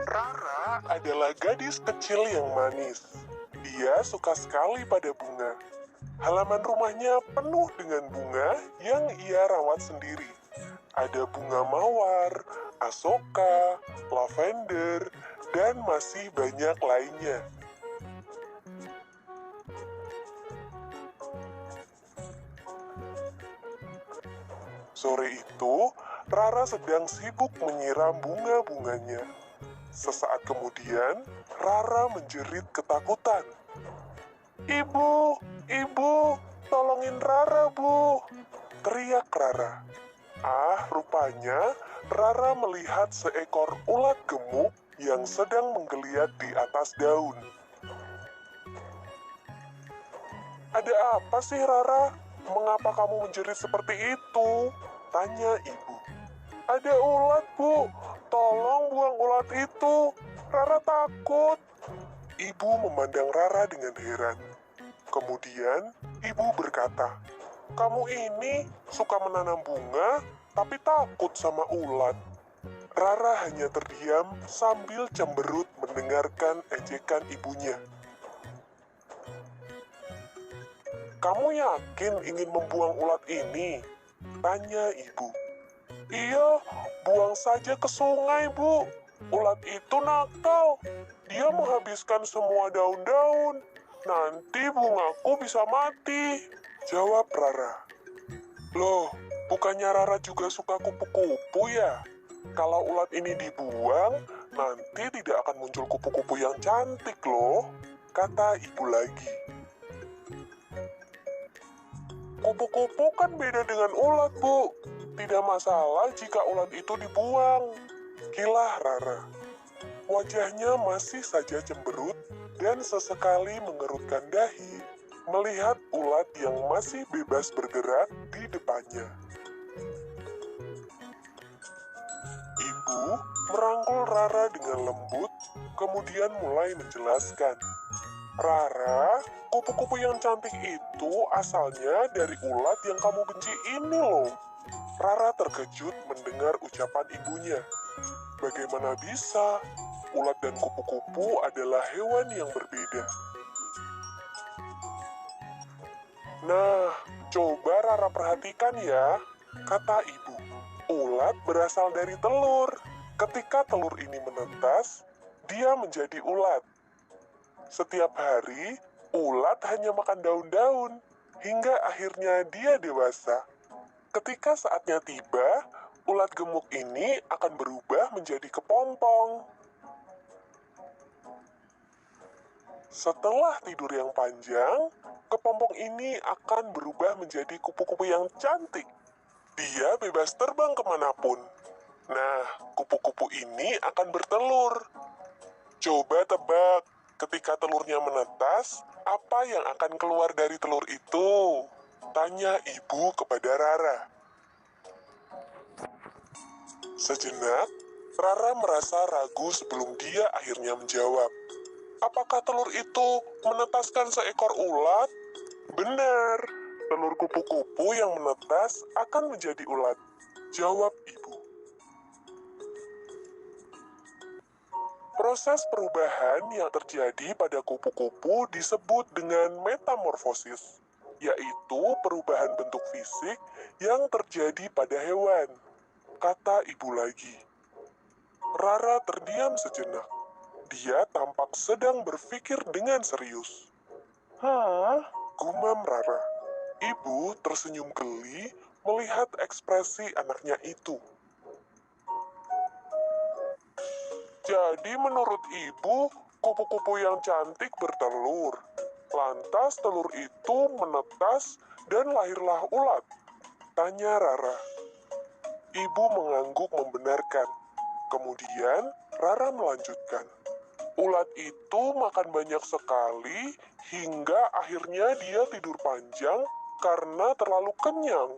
Rara adalah gadis kecil yang manis. Dia suka sekali pada bunga. Halaman rumahnya penuh dengan bunga yang ia rawat sendiri. Ada bunga mawar, asoka, lavender, dan masih banyak lainnya. Sore itu, Rara sedang sibuk menyiram bunga-bunganya. Sesaat kemudian, Rara menjerit ketakutan. "Ibu, ibu, tolongin Rara, Bu!" teriak Rara. Rupanya Rara melihat seekor ulat gemuk yang sedang menggeliat di atas daun. "Ada apa sih, Rara? Mengapa kamu menjerit seperti itu?" tanya ibu. "Ada ulat, Bu. Tolong buang ulat itu. Rara takut." Ibu memandang Rara dengan heran. Kemudian, ibu berkata, "Kamu ini suka menanam bunga, tapi takut sama ulat." Rara hanya terdiam sambil cemberut mendengarkan ejekan ibunya. "Kamu yakin ingin membuang ulat ini?" tanya ibu. "Iya, buang saja ke sungai, Bu. Ulat itu nakal. Dia menghabiskan semua daun-daun. Nanti bungaku bisa mati," jawab Rara. "Loh, bukannya Rara juga suka kupu-kupu ya? Kalau ulat ini dibuang, nanti tidak akan muncul kupu-kupu yang cantik loh," kata ibu lagi. "Kupu-kupu kan beda dengan ulat, Bu. Tidak masalah jika ulat itu dibuang," kilah Rara. Wajahnya masih saja cemberut dan sesekali mengerutkan dahi melihat ulat yang masih bebas bergerak di depannya. Ibu merangkul Rara dengan lembut, kemudian mulai menjelaskan. "Rara, kupu-kupu yang cantik itu asalnya dari ulat yang kamu benci ini loh." Rara terkejut mendengar ucapan ibunya. Bagaimana bisa? Ulat dan kupu-kupu adalah hewan yang berbeda. "Nah, coba Rara perhatikan ya," kata ibu. "Ulat berasal dari telur. Ketika telur ini menetas, dia menjadi ulat. Setiap hari, ulat hanya makan daun-daun, hingga akhirnya dia dewasa. Ketika saatnya tiba, ulat gemuk ini akan berubah menjadi kepompong. Setelah tidur yang panjang, kepompong ini akan berubah menjadi kupu-kupu yang cantik. Dia bebas terbang kemanapun. Nah, kupu-kupu ini akan bertelur. Coba tebak, ketika telurnya menetas, apa yang akan keluar dari telur itu?" tanya ibu kepada Rara. Sejenak, Rara merasa ragu sebelum dia akhirnya menjawab. "Apakah telur itu menetaskan seekor ulat?" "Benar, telur kupu-kupu yang menetas akan menjadi ulat," jawab ibu. Proses perubahan yang terjadi pada kupu-kupu disebut dengan metamorfosis, yaitu perubahan bentuk fisik yang terjadi pada hewan, kata ibu lagi. Rara terdiam sejenak. Dia tampak sedang berpikir dengan serius. Gumam Rara. Ibu tersenyum geli melihat ekspresi anaknya itu. "Jadi menurut ibu, kupu-kupu yang cantik bertelur. Lantas telur itu menetas dan lahirlah ulat?" tanya Rara. Ibu mengangguk membenarkan. Kemudian Rara melanjutkan. "Ulat itu makan banyak sekali hingga akhirnya dia tidur panjang karena terlalu kenyang.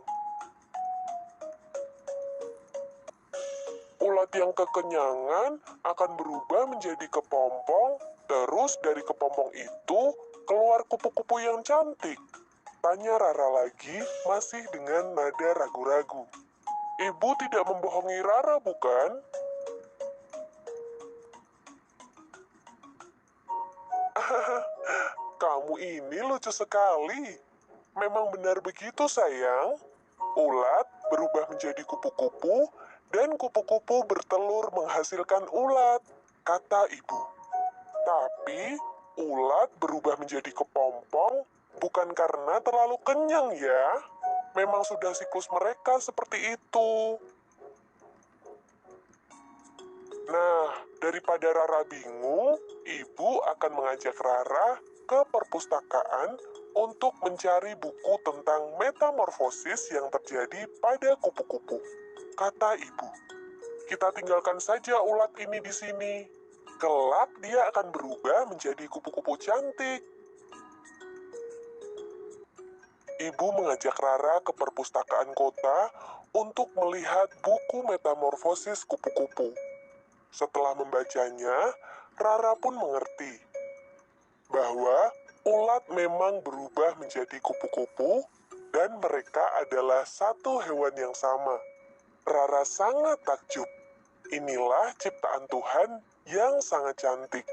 Ulat yang kekenyangan akan berubah menjadi kepompong, terus dari kepompong itu keluar kupu-kupu yang cantik," tanya Rara lagi, masih dengan nada ragu-ragu. "Ibu tidak membohongi Rara, bukan?" Kamu ini lucu sekali. Memang benar begitu, sayang. Ulat berubah menjadi kupu-kupu, dan kupu-kupu bertelur menghasilkan ulat, kata ibu. Tapi, ulat berubah menjadi kepompong bukan karena terlalu kenyang ya. Memang sudah siklus mereka seperti itu. Nah, daripada Rara bingung, ibu akan mengajak Rara ke perpustakaan untuk mencari buku tentang metamorfosis yang terjadi pada kupu-kupu. Kata ibu, kita tinggalkan saja ulat ini di sini. Kelak dia akan berubah menjadi kupu-kupu cantik. Ibu mengajak Rara ke perpustakaan kota untuk melihat buku metamorfosis kupu-kupu. Setelah membacanya, Rara pun mengerti bahwa ulat memang berubah menjadi kupu-kupu dan mereka adalah satu hewan yang sama. Rara sangat takjub. Inilah ciptaan Tuhan yang sangat cantik.